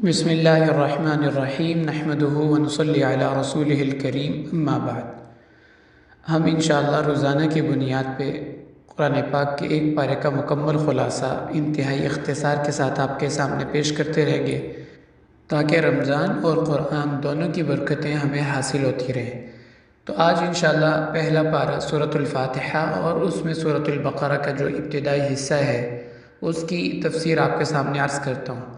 بسم اللہ الرحمن الرحیم نحمدہ ونصلی علی رسولہ الکریم اما بعد۔ ہم انشاءاللہ روزانہ کی بنیاد پہ قرآن پاک کے ایک پارے کا مکمل خلاصہ انتہائی اختصار کے ساتھ آپ کے سامنے پیش کرتے رہیں گے تاکہ رمضان اور قرآن دونوں کی برکتیں ہمیں حاصل ہوتی رہیں۔ تو آج انشاءاللہ پہلا پارہ سورۃ الفاتحہ اور اس میں سورۃ البقرہ کا جو ابتدائی حصہ ہے اس کی تفسیر آپ کے سامنے عرض کرتا ہوں۔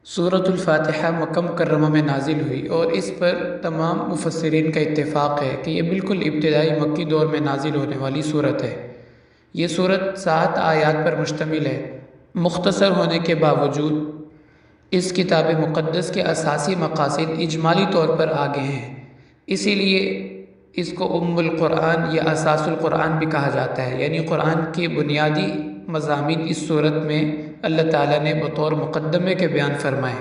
سورۃ الفاتحہ مکہ مکرمہ میں نازل ہوئی اور اس پر تمام مفسرین کا اتفاق ہے کہ یہ بالکل ابتدائی مکی دور میں نازل ہونے والی صورت ہے۔ یہ صورت 7 آیات پر مشتمل ہے۔ مختصر ہونے کے باوجود اس کتاب مقدس کے اساسی مقاصد اجمالی طور پر آگے ہیں، اسی لیے اس کو ام القرآن یا اساس القرآن بھی کہا جاتا ہے، یعنی قرآن کے بنیادی مضامین اس صورت میں اللہ تعالیٰ نے بطور مقدمے کے بیان فرمائے،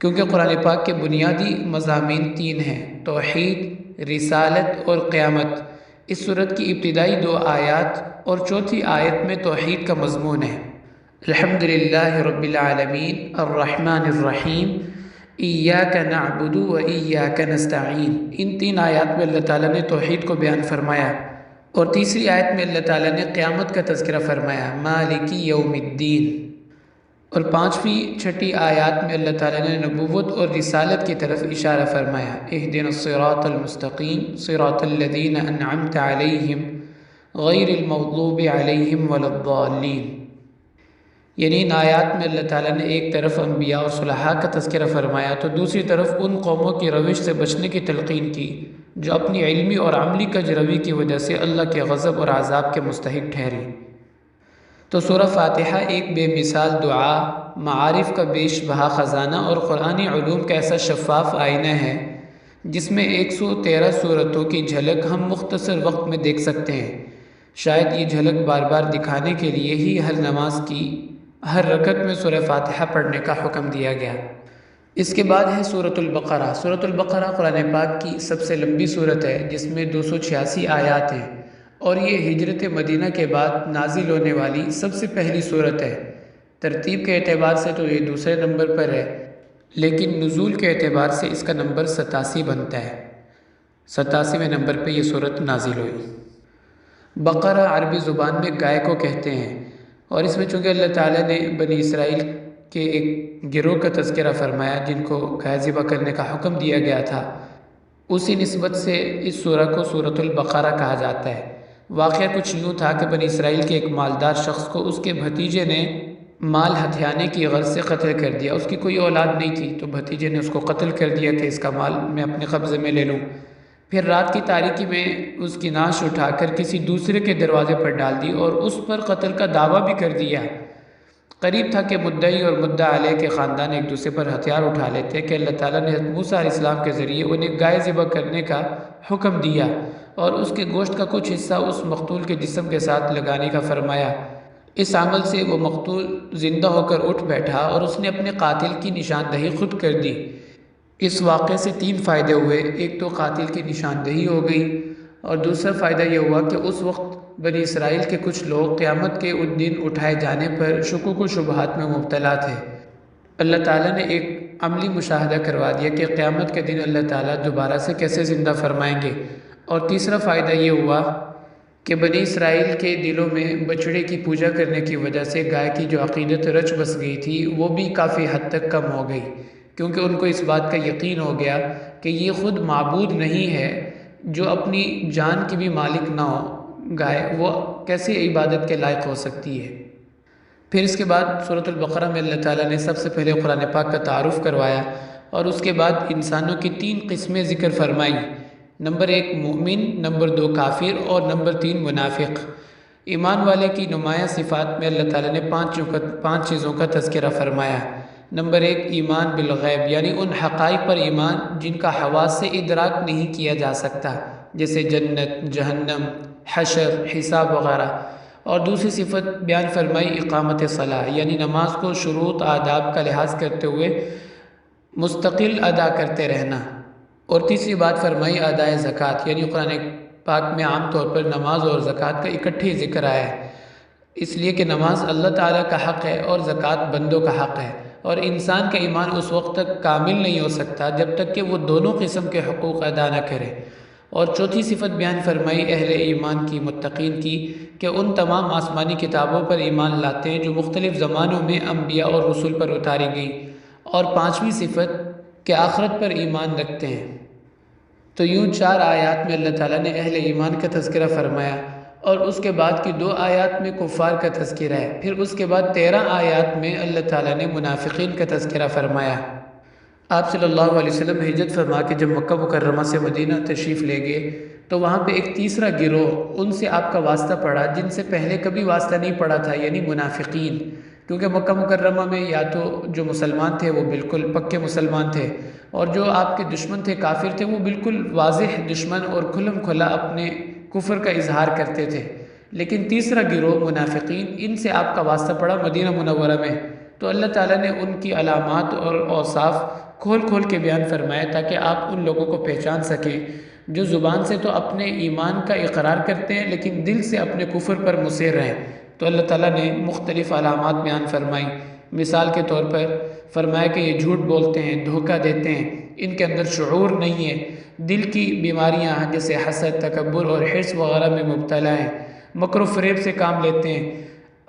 کیونکہ قرآن پاک کے بنیادی مضامین 3 ہیں: توحید، رسالت اور قیامت۔ اس صورت کی ابتدائی 2 آیات اور چوتھی آیت میں توحید کا مضمون ہے۔ الحمدللہ رب العالمین الرحمن الرحیم ایاک نعبد و ایاک نستعین۔ ان 3 آیات میں اللہ تعالیٰ نے توحید کو بیان فرمایا، اور تیسری آیت میں اللہ تعالیٰ نے قیامت کا تذکرہ فرمایا، مالک یوم الدین، اور 5ویں 6ٹھی آیات میں اللہ تعالیٰ نے نبوت اور رسالت کی طرف اشارہ فرمایا، اہدنا الصراط المستقیم صراط الذین انعمت علیہم غیر المغضوب علیہم ولا الضالین۔ یعنی ان آیات میں اللہ تعالیٰ نے ایک طرف انبیاء اور صلحاء کا تذکرہ فرمایا تو دوسری طرف ان قوموں کی روش سے بچنے کی تلقین کی جو اپنی علمی اور عملی کجروی کی وجہ سے اللہ کے غضب اور عذاب کے مستحق ٹھہری۔ تو سورہ فاتحہ ایک بے مثال دعا، معارف کا بیش بہا خزانہ اور قرآنی علوم کا ایسا شفاف آئینہ ہے جس میں 113 صورتوں کی جھلک ہم مختصر وقت میں دیکھ سکتے ہیں۔ شاید یہ جھلک بار بار دکھانے کے لیے ہی ہر نماز کی ہر رکعت میں سورہ فاتحہ پڑھنے کا حکم دیا گیا۔ اس کے بعد ہے سورۃ البقرہ۔ سورۃ البقرہ قرآن پاک کی سب سے لمبی صورت ہے جس میں 286 آیات ہیں، اور یہ ہجرت مدینہ کے بعد نازل ہونے والی سب سے پہلی صورت ہے۔ ترتیب کے اعتبار سے تو یہ دوسرے نمبر پر ہے، لیکن نزول کے اعتبار سے اس کا نمبر 87 بنتا ہے۔ 87ویں نمبر پہ یہ صورت نازل ہوئی۔ بقرہ عربی زبان میں گائے کو کہتے ہیں، اور اس میں چونکہ اللہ تعالیٰ نے بنی اسرائیل کے ایک گروہ کا تذکرہ فرمایا جن کو گائے ذبح کرنے کا حکم دیا گیا تھا، اسی نسبت سے اس سورہ کو سورۃ البقرہ کہا جاتا ہے۔ واقعہ کچھ یوں تھا کہ بنی اسرائیل کے ایک مالدار شخص کو اس کے بھتیجے نے مال ہتھیانے کی غرض سے قتل کر دیا۔ اس کی کوئی اولاد نہیں تھی تو بھتیجے نے اس کو قتل کر دیا کہ اس کا مال میں اپنے قبضے میں لے لوں۔ پھر رات کی تاریکی میں اس کی نعش اٹھا کر کسی دوسرے کے دروازے پر ڈال دی اور اس پر قتل کا دعویٰ بھی کر دیا۔ قریب تھا کہ مدعی اور مدعا علیہ کے خاندان ایک دوسرے پر ہتھیار اٹھا لیتے کہ اللہ تعالیٰ نے موسیٰ علیہ السلام کے ذریعے انہیں گائے ذبح کرنے کا حکم دیا اور اس کے گوشت کا کچھ حصہ اس مقتول کے جسم کے ساتھ لگانے کا فرمایا۔ اس عمل سے وہ مقتول زندہ ہو کر اٹھ بیٹھا اور اس نے اپنے قاتل کی نشاندہی خود کر دی۔ اس واقعے سے 3 فائدے ہوئے۔ ایک تو قاتل کی نشاندہی ہو گئی، اور دوسرا فائدہ یہ ہوا کہ اس وقت بنی اسرائیل کے کچھ لوگ قیامت کے اس دن اٹھائے جانے پر شکوک و شبہات میں مبتلا تھے۔ اللہ تعالیٰ نے ایک عملی مشاہدہ کروا دیا کہ قیامت کے دن اللہ تعالیٰ دوبارہ سے کیسے زندہ فرمائیں گے۔ اور تیسرا فائدہ یہ ہوا کہ بنی اسرائیل کے دلوں میں بچڑے کی پوجا کرنے کی وجہ سے گائے کی جو عقیدت رچ بس گئی تھی وہ بھی کافی حد تک کم ہو گئی، کیونکہ ان کو اس بات کا یقین ہو گیا کہ یہ خود معبود نہیں ہے، جو اپنی جان کی بھی مالک نہ ہو گائے، وہ کیسے عبادت کے لائق ہو سکتی ہے۔ پھر اس کے بعد سورۃ البقرہ میں اللہ تعالیٰ نے سب سے پہلے قرآن پاک کا تعارف کروایا، اور اس کے بعد انسانوں کی 3 قسمیں ذکر فرمائی: نمبر 1 مومن، نمبر 2 کافر، اور نمبر 3 منافق۔ ایمان والے کی نمایاں صفات میں اللہ تعالیٰ نے 5 چیزوں کا تذکرہ فرمایا۔ نمبر 1 ایمان بالغیب، یعنی ان حقائق پر ایمان جن کا حواس سے ادراک نہیں کیا جا سکتا، جیسے جنت، جہنم، حشر، حساب وغیرہ۔ اور دوسری صفت بیان فرمائی اقامت صلاح، یعنی نماز کو شروط آداب کا لحاظ کرتے ہوئے مستقل ادا کرتے رہنا۔ اور تیسری بات فرمائی ادائے زکوٰۃ، یعنی قرآن پاک میں عام طور پر نماز اور زکوٰۃ کا اکٹھے ذکر آیا ہے، اس لیے کہ نماز اللہ تعالیٰ کا حق ہے اور زکوٰۃ بندوں کا حق ہے، اور انسان کا ایمان اس وقت تک کامل نہیں ہو سکتا جب تک کہ وہ دونوں قسم کے حقوق ادا نہ کرے۔ اور چوتھی صفت بیان فرمائی اہل ایمان کی، متقین کی، کہ ان تمام آسمانی کتابوں پر ایمان لاتے ہیں جو مختلف زمانوں میں انبیاء اور رسول پر اتاری گئی۔ اور پانچویں صفت کہ آخرت پر ایمان رکھتے ہیں۔ تو یوں 4 آیات میں اللہ تعالیٰ نے اہل ایمان کا تذکرہ فرمایا، اور اس کے بعد کی 2 آیات میں کفار کا تذکرہ ہے، پھر اس کے بعد 13 آیات میں اللہ تعالیٰ نے منافقین کا تذکرہ فرمایا۔ آپ صلی اللہ علیہ وسلم ہجرت فرما کے جب مکہ مکرمہ سے مدینہ تشریف لے گئے تو وہاں پہ ایک تیسرا گروہ ان سے آپ کا واسطہ پڑا جن سے پہلے کبھی واسطہ نہیں پڑا تھا، یعنی منافقین۔ کیونکہ مکہ مکرمہ میں یا تو جو مسلمان تھے وہ بالکل پکے مسلمان تھے، اور جو آپ کے دشمن تھے، کافر تھے، وہ بالکل واضح دشمن اور کھلم کھلا اپنے کفر کا اظہار کرتے تھے۔ لیکن تیسرا گروہ منافقین، ان سے آپ کا واسطہ پڑا مدینہ منورہ میں، تو اللہ تعالیٰ نے ان کی علامات اور اوصاف کھول کھول کے بیان فرمایا تاکہ آپ ان لوگوں کو پہچان سکیں جو زبان سے تو اپنے ایمان کا اقرار کرتے ہیں لیکن دل سے اپنے کفر پر مصر ہیں۔ تو اللہ تعالیٰ نے مختلف علامات بیان فرمائی۔ مثال کے طور پر فرمایا کہ یہ جھوٹ بولتے ہیں، دھوکہ دیتے ہیں، ان کے اندر شعور نہیں ہے، دل کی بیماریاں جیسے حسد، تکبر اور حرص وغیرہ میں مبتلا ہیں، مکر و فریب سے کام لیتے ہیں،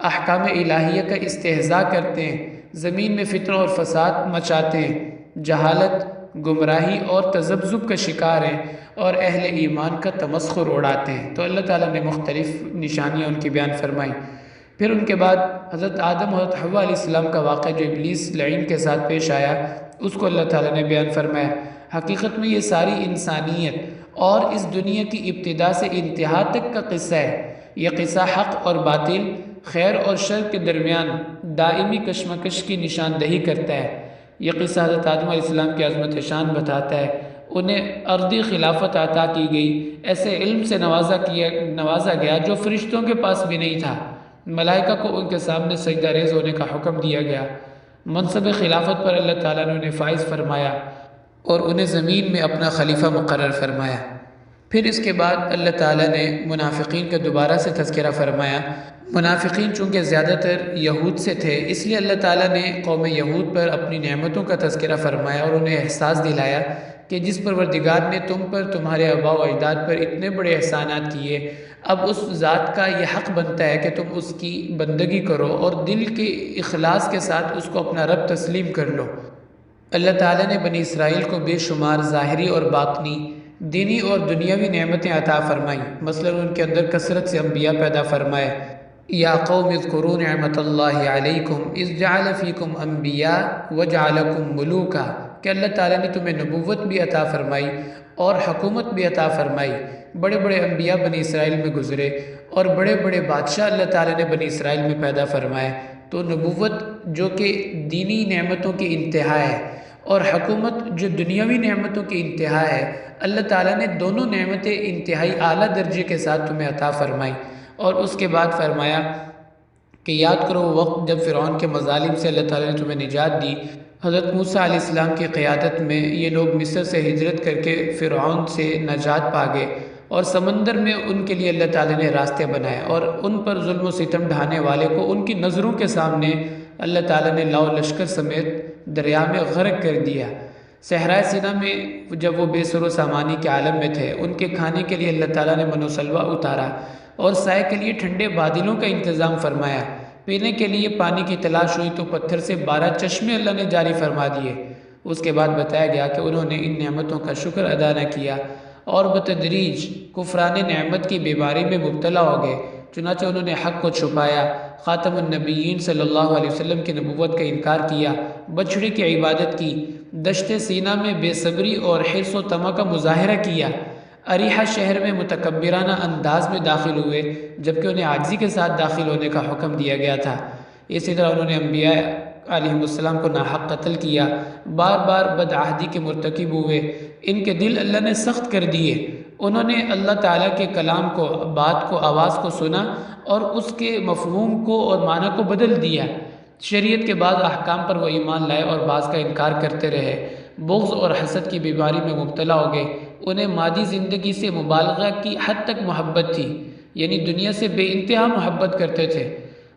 احکام الہیہ کا استہزاء کرتے ہیں، زمین میں فتنہ اور فساد مچاتے ہیں، جہالت، گمراہی اور تذبذب کا شکار ہیں، اور اہل ایمان کا تمسخر اڑاتے ہیں۔ تو اللہ تعالیٰ نے مختلف نشانیاں ان کی بیان فرمائی۔ پھر ان کے بعد حضرت آدم اور حضرت حوا علیہ السلام کا واقعہ جو ابلیس لعین کے ساتھ پیش آیا، اس کو اللہ تعالیٰ نے بیان فرمایا۔ حقیقت میں یہ ساری انسانیت اور اس دنیا کی ابتدا سے انتہا تک کا قصہ ہے۔ یہ قصہ حق اور باطل، خیر اور شر کے درمیان دائمی کشمکش کی نشاندہی کرتا ہے۔ یہ قصہ حضرت آدم علیہ السلام کی عظمت شان بتاتا ہے۔ انہیں ارضی خلافت عطا کی گئی، ایسے علم سے نوازا گیا جو فرشتوں کے پاس بھی نہیں تھا، ملائکہ کو ان کے سامنے سجدہ ریز ہونے کا حکم دیا گیا، منصب خلافت پر اللہ تعالیٰ نے انہیں فائز فرمایا اور انہیں زمین میں اپنا خلیفہ مقرر فرمایا۔ پھر اس کے بعد اللہ تعالیٰ نے منافقین کا دوبارہ سے تذکرہ فرمایا۔ منافقین چونکہ زیادہ تر یہود سے تھے، اس لیے اللہ تعالیٰ نے قوم یہود پر اپنی نعمتوں کا تذکرہ فرمایا اور انہیں احساس دلایا کہ جس پروردگار نے تم پر، تمہارے آباء و اجداد پر اتنے بڑے احسانات کیے، اب اس ذات کا یہ حق بنتا ہے کہ تم اس کی بندگی کرو اور دل کے اخلاص کے ساتھ اس کو اپنا رب تسلیم کر لو۔ اللہ تعالیٰ نے بنی اسرائیل کو بے شمار ظاہری اور باطنی، دینی اور دنیاوی نعمتیں عطا فرمائیں۔ مثلا ان کے اندر کثرت سے انبیاء پیدا فرمائے۔ یا قوم اذکروا نعمت اللہ علیکم اذ جعل فیکم انبیاء وجعلکم ملوکا، کہ اللہ تعالیٰ نے تمہیں نبوت بھی عطا فرمائی اور حکومت بھی عطا فرمائی۔ بڑے بڑے انبیاء بنی اسرائیل میں گزرے اور بڑے بڑے بادشاہ اللہ تعالیٰ نے بنی اسرائیل میں پیدا فرمائے۔ تو نبوت جو کہ دینی نعمتوں کی انتہا ہے اور حکومت جو دنیاوی نعمتوں کی انتہا ہے، اللہ تعالیٰ نے دونوں نعمتیں انتہائی اعلیٰ درجے کے ساتھ تمہیں عطا فرمائی۔ اور اس کے بعد فرمایا کہ یاد کرو وہ وقت جب فرعون کے مظالم سے اللہ تعالیٰ نے تمہیں نجات دی۔ حضرت موسیٰ علیہ السلام کی قیادت میں یہ لوگ مصر سے ہجرت کر کے فرعون سے نجات پا گئے، اور سمندر میں ان کے لیے اللہ تعالیٰ نے راستے بنائے، اور ان پر ظلم و ستم ڈھانے والے کو ان کی نظروں کے سامنے اللہ تعالیٰ نے لاؤ لشکر سمیت دریا میں غرق کر دیا۔ صحرائے سینا میں جب وہ بے سر و سامانی کے عالم میں تھے، ان کے کھانے کے لیے اللہ تعالیٰ نے من و سلوہ اتارا اور سائے کے لیے ٹھنڈے بادلوں کا انتظام فرمایا۔ پینے کے لیے پانی کی تلاش ہوئی تو پتھر سے 12 چشمے اللہ نے جاری فرما دیے۔ اس کے بعد بتایا گیا کہ انہوں نے ان نعمتوں کا شکر ادا نہ کیا اور بتدریج کفران نعمت کی بیماری میں مبتلا ہو گئے، چنانچہ انہوں نے حق کو چھپایا، خاتم النبیین صلی اللہ علیہ وسلم کی نبوت کا انکار کیا، بچھڑے کی عبادت کی، دشت سینا میں بے صبری اور حرص و طمع کا مظاہرہ کیا، اریحہ شہر میں متکبرانہ انداز میں داخل ہوئے جبکہ انہیں عاجزی کے ساتھ داخل ہونے کا حکم دیا گیا تھا۔ اسی طرح انہوں نے انبیاء علیہ السلام کو ناحق قتل کیا، بار بار بدعہدی کے مرتکب ہوئے، ان کے دل اللہ نے سخت کر دیے۔ انہوں نے اللہ تعالیٰ کے کلام کو، بات کو، آواز کو سنا اور اس کے مفہوم کو اور معنی کو بدل دیا۔ شریعت کے بعض احکام پر وہ ایمان لائے اور بعض کا انکار کرتے رہے، بغض اور حسد کی بیماری میں مبتلا ہو گئے۔ انہیں مادی زندگی سے مبالغہ کی حد تک محبت تھی، یعنی دنیا سے بے انتہا محبت کرتے تھے۔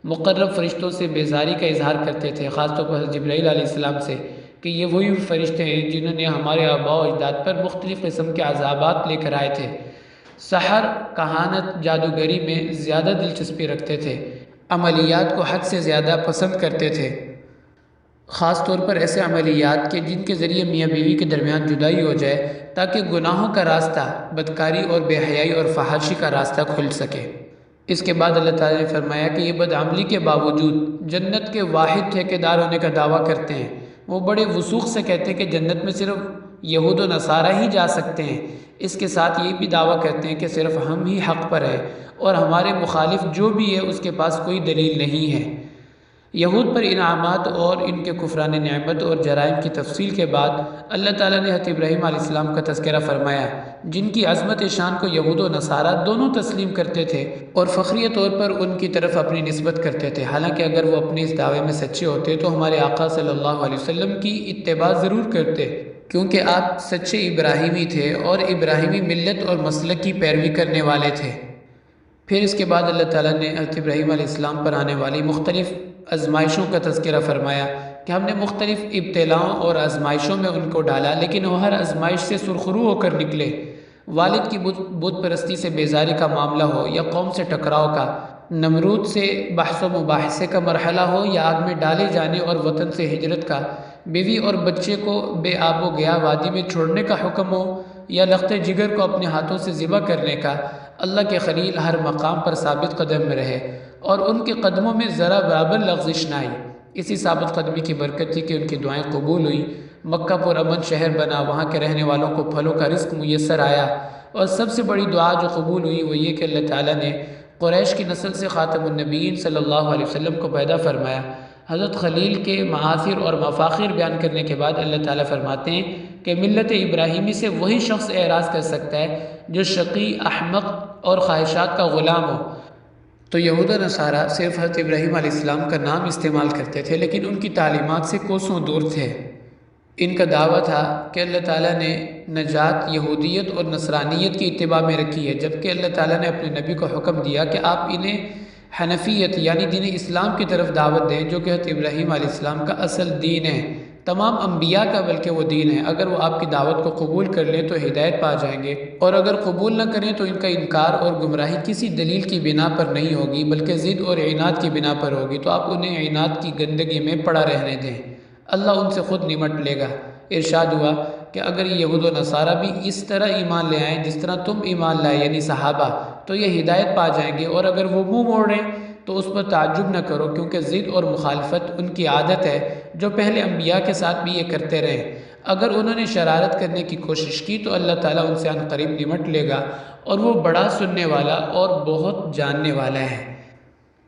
مقرب فرشتوں سے بیزاری کا اظہار کرتے تھے، خاص طور پر جبرائیل علیہ السلام سے، کہ یہ وہی فرشتے ہیں جنہوں نے ہمارے آباء و اجداد پر مختلف قسم کے عذابات لے کر آئے تھے۔ سحر، کہانت، جادوگری میں زیادہ دلچسپی رکھتے تھے، عملیات کو حد سے زیادہ پسند کرتے تھے، خاص طور پر ایسے عملیات کے جن کے ذریعے میاں بیوی کے درمیان جدائی ہو جائے تاکہ گناہوں کا راستہ، بدکاری اور بے حیائی اور فحاشی کا راستہ کھل سکے۔ اس کے بعد اللہ تعالیٰ نے فرمایا کہ یہ بدعملی کے باوجود جنت کے واحد ٹھیکیدار ہونے کا دعویٰ کرتے ہیں۔ وہ بڑے وثوق سے کہتے ہیں کہ جنت میں صرف یہود و نصارہ ہی جا سکتے ہیں۔ اس کے ساتھ یہ بھی دعویٰ کرتے ہیں کہ صرف ہم ہی حق پر ہیں اور ہمارے مخالف جو بھی ہے اس کے پاس کوئی دلیل نہیں ہے۔ یہود پر انعامات اور ان کے کفران نعمت اور جرائم کی تفصیل کے بعد اللہ تعالیٰ نے حضرت ابراہیم علیہ السلام کا تذکرہ فرمایا، جن کی عظمت شان کو یہود و نصارہ دونوں تسلیم کرتے تھے اور فخریہ طور پر ان کی طرف اپنی نسبت کرتے تھے۔ حالانکہ اگر وہ اپنے اس دعوے میں سچے ہوتے تو ہمارے آقا صلی اللہ علیہ وسلم کی اتباع ضرور کرتے، کیونکہ آپ سچے ابراہیمی تھے اور ابراہیمی ملت اور مسلک کی پیروی کرنے والے تھے۔ پھر اس کے بعد اللہ تعالیٰ نے حضرت ابراہیم علیہ السلام پر آنے والی مختلف آزمائشوں کا تذکرہ فرمایا کہ ہم نے مختلف ابتلاؤں اور آزمائشوں میں ان کو ڈالا، لیکن وہ ہر آزمائش سے سرخرو ہو کر نکلے۔ والد کی بت پرستی سے بیزاری کا معاملہ ہو یا قوم سے ٹکراؤ کا، نمرود سے بحث و مباحثے کا مرحلہ ہو یا آگ میں ڈالے جانے اور وطن سے ہجرت کا، بیوی اور بچے کو بے آب و گیا وادی میں چھوڑنے کا حکم ہو یا لخت جگر کو اپنے ہاتھوں سے ذبح کرنے کا، اللہ کے خلیل ہر مقام پر ثابت قدم میں رہے اور ان کے قدموں میں ذرا برابر لغزش نہ آئی۔ اسی ثابت قدمی کی برکت تھی کہ ان کی دعائیں قبول ہوئیں، مکہ پر امن شہر بنا، وہاں کے رہنے والوں کو پھلوں کا رزق میسر آیا، اور سب سے بڑی دعا جو قبول ہوئی وہ یہ کہ اللہ تعالیٰ نے قریش کی نسل سے خاتم النبیین صلی اللہ علیہ وسلم کو پیدا فرمایا۔ حضرت خلیل کے معاصر اور مفاخر بیان کرنے کے بعد اللہ تعالیٰ فرماتے ہیں کہ ملت ابراہیمی سے وہی شخص اعراض کر سکتا ہے جو شقی، احمق اور خواہشات کا غلام ہو۔ تو یہود و نصارہ صرف حضرت ابراہیم علیہ السلام کا نام استعمال کرتے تھے، لیکن ان کی تعلیمات سے کوسوں دور تھے۔ ان کا دعویٰ تھا کہ اللہ تعالیٰ نے نجات یہودیت اور نصرانیت کی اتباع میں رکھی ہے، جبکہ اللہ تعالیٰ نے اپنے نبی کو حکم دیا کہ آپ انہیں حنفیت یعنی دین اسلام کی طرف دعوت دیں، جو کہ حضرت ابراہیم علیہ السلام کا اصل دین ہے، تمام انبیاء کا بلکہ وہ دین ہے۔ اگر وہ آپ کی دعوت کو قبول کر لیں تو ہدایت پا جائیں گے، اور اگر قبول نہ کریں تو ان کا انکار اور گمراہی کسی دلیل کی بنا پر نہیں ہوگی بلکہ ضد اور عناد کی بنا پر ہوگی، تو آپ انہیں عناد کی گندگی میں پڑا رہنے دیں، اللہ ان سے خود نمٹ لے گا۔ ارشاد ہوا کہ اگر یہود و نصارہ بھی اس طرح ایمان لے آئیں جس طرح تم ایمان لائے یعنی صحابہ، تو یہ ہدایت پا جائیں گے، اور اگر وہ منہ موڑیں تو اس پر تعجب نہ کرو، کیونکہ ضد اور مخالفت ان کی عادت ہے جو پہلے انبیاء کے ساتھ بھی یہ کرتے رہے۔ اگر انہوں نے شرارت کرنے کی کوشش کی تو اللہ تعالیٰ ان سے عن قریب نمٹ لے گا، اور وہ بڑا سننے والا اور بہت جاننے والا ہے۔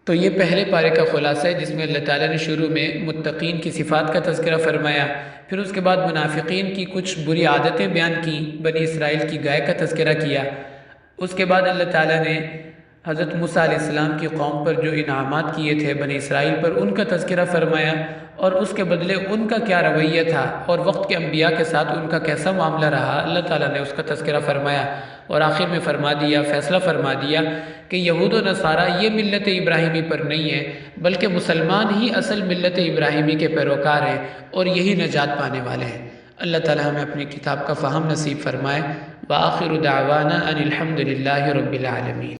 تو یہ پہلے پارے کا خلاصہ ہے جس میں اللہ تعالیٰ نے شروع میں متقین کی صفات کا تذکرہ فرمایا، پھر اس کے بعد منافقین کی کچھ بری عادتیں بیان کی، بنی اسرائیل کی گائے کا تذکرہ کیا۔ اس کے بعد اللہ تعالیٰ نے حضرت موسیٰ علیہ السلام کی قوم پر جو انعامات کیے تھے بنی اسرائیل پر، ان کا تذکرہ فرمایا اور اس کے بدلے ان کا کیا رویہ تھا اور وقت کے انبیاء کے ساتھ ان کا کیسا معاملہ رہا، اللہ تعالیٰ نے اس کا تذکرہ فرمایا، اور آخر میں فرما دیا، فیصلہ فرما دیا کہ یہود و نصارہ یہ ملت ابراہیمی پر نہیں ہے بلکہ مسلمان ہی اصل ملت ابراہیمی کے پیروکار ہیں اور یہی نجات پانے والے ہیں۔ اللہ تعالیٰ ہمیں اپنی کتاب کا فہم نصیب فرمائے۔ وآخر دعوانا ان الحمد للہ رب العالمین۔